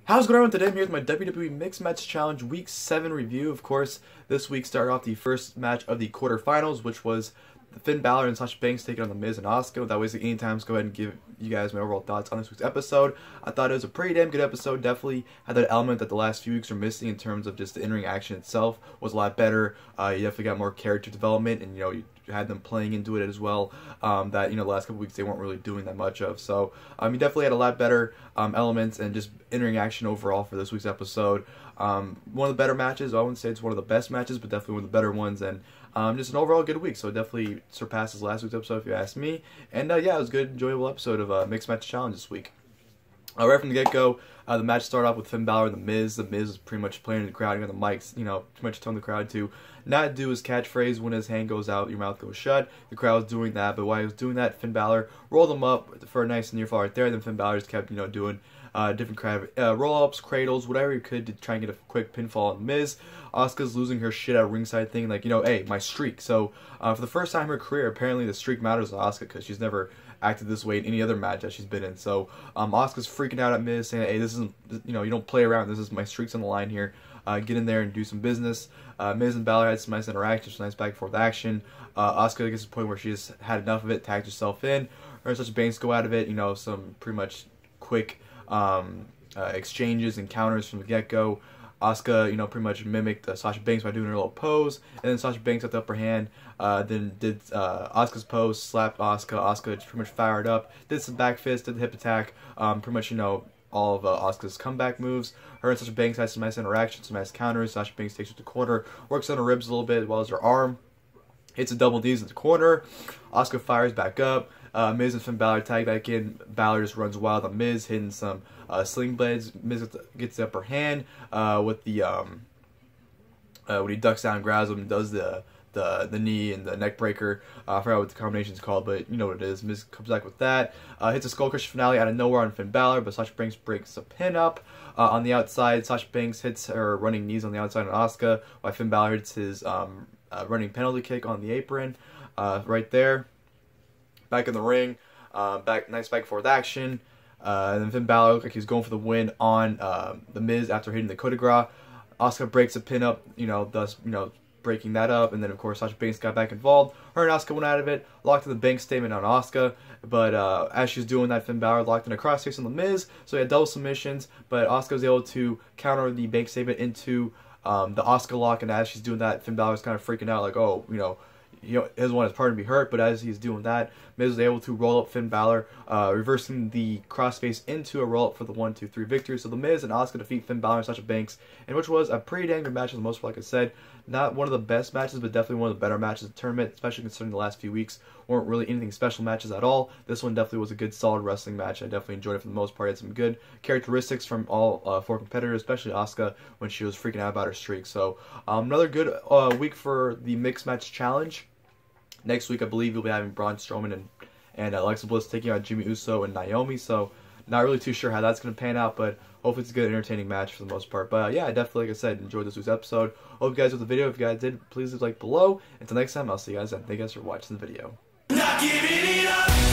How's it going on today? I'm here with my WWE Mixed Match Challenge Week 7 review. Of course, this week started off the first match of the quarterfinals, which was Finn Bálor and Sasha taking on The Miz and Asuka. Without wasting any time, let's go ahead and give you guys my overall thoughts on this week's episode. I thought it was a pretty damn good episode. Definitely had that element that the last few weeks were missing in terms of just the in-ring action itself. Was a lot better. You definitely got more character development, and you had them playing into it as well. That the last couple weeks they weren't really doing that much of. So you definitely had a lot better elements and just in-ring action overall for this week's episode. One of the better matches. I wouldn't say it's one of the best matches, but definitely one of the better ones. And just an overall good week, so it definitely surpasses last week's episode if you ask me. And yeah, it was a good, enjoyable episode of Mixed Match Challenge this week. Right from the get-go, the match started off with Finn Bálor and The Miz. The Miz was pretty much playing in the crowd, on the mics, pretty much telling the crowd to not do his catchphrase, when his hand goes out, your mouth goes shut. The crowd was doing that, but while he was doing that, Finn Bálor rolled him up for a nice near fall right there. Then Finn Bálor just kept, doing different kind of roll-ups, cradles, whatever he could to try and get a quick pinfall on Miz. Asuka's losing her shit at ringside thing, like, hey, my streak. So, for the first time in her career, apparently the streak matters to Asuka because she's never acted this way in any other match that she's been in. So, Asuka's freaking out at Miz, saying, hey, this isn't, you don't play around. This is my streak's on the line here. Get in there and do some business. Miz and Bálor had some nice interactions, some nice back and forth action. Asuka gets to the point where she just had enough of it, tagged herself in. Her and Sasha Banks go out of it, some pretty much quick exchanges and counters from the get-go. Asuka, pretty much mimicked Sasha Banks by doing her little pose, and then Sasha Banks got the upper hand, then did Asuka's pose, slapped Asuka. Asuka just pretty much fired up, did some back fist, did the hip attack, pretty much, all of Asuka's comeback moves. Her and Sasha Banks had some nice interactions, some nice counters. Sasha Banks takes her to the corner, works on her ribs a little bit, as well as her arm. Hits a double D's at the corner. Asuka fires back up. Miz and Finn Bálor tag back in. Bálor just runs wild on Miz, hitting some sling blades. Miz gets the upper hand with the when he ducks down, grabs him, does the knee and the neck breaker. I forgot what the combination's called, but you know what it is. Miz comes back with that. Hits a skull crusher finale out of nowhere on Finn Bálor, but Sasha Banks breaks a pin up. On the outside, Sasha Banks hits her running knees on the outside on Asuka, while Finn Bálor hits his running penalty kick on the apron right there. Back in the ring, nice back and forth action. And then Finn Bálor looked like he's going for the win on The Miz after hitting the coup de grace. Asuka breaks a pin up, thus, breaking that up. And then, of course, Sasha Banks got back involved. Her and Asuka went out of it, locked in the bank statement on Asuka. But as she was doing that, Finn Bálor locked in a crossface on The Miz. So he had double submissions, but Asuka was able to counter the bank statement into the Asuka lock. And as she's doing that, Finn Bálor was kind of freaking out, like, oh, he doesn't want his partner to be hurt, but as he's doing that, Miz was able to roll up Finn Bálor, reversing the crossface into a roll-up for the 1-2-3 victory. So The Miz and Asuka defeat Finn Bálor and Sasha Banks, and which was a pretty damn good match for the most part, like I said. Not one of the best matches, but definitely one of the better matches of the tournament, especially considering the last few weeks weren't really anything special matches at all. This one definitely was a good, solid wrestling match. I definitely enjoyed it for the most part. It had some good characteristics from all four competitors, especially Asuka when she was freaking out about her streak. So another good week for the Mixed Match Challenge. Next week, I believe we'll be having Braun Strowman and Alexa Bliss taking on Jimmy Uso and Naomi. So, not really too sure how that's going to pan out, but hopefully it's a good, entertaining match for the most part. But yeah, I definitely, like I said, enjoyed this week's episode. Hope you guys enjoyed the video. If you guys did, please leave a like below. Until next time, I'll see you guys then. Thank you guys for watching the video. Not giving it up.